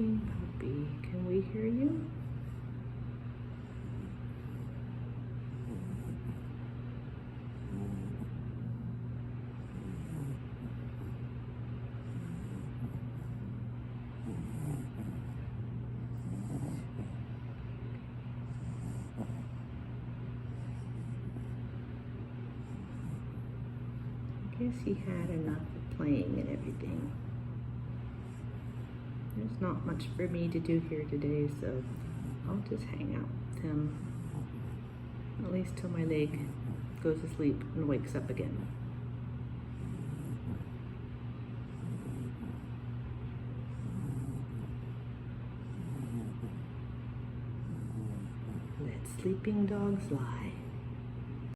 sleeping puppy. Can we hear you? I guess he had enough of playing and everything. There's not much for me to do here today, so I'll just hang out with him, at least till my leg goes to sleep and wakes up again. Let sleeping dogs lie.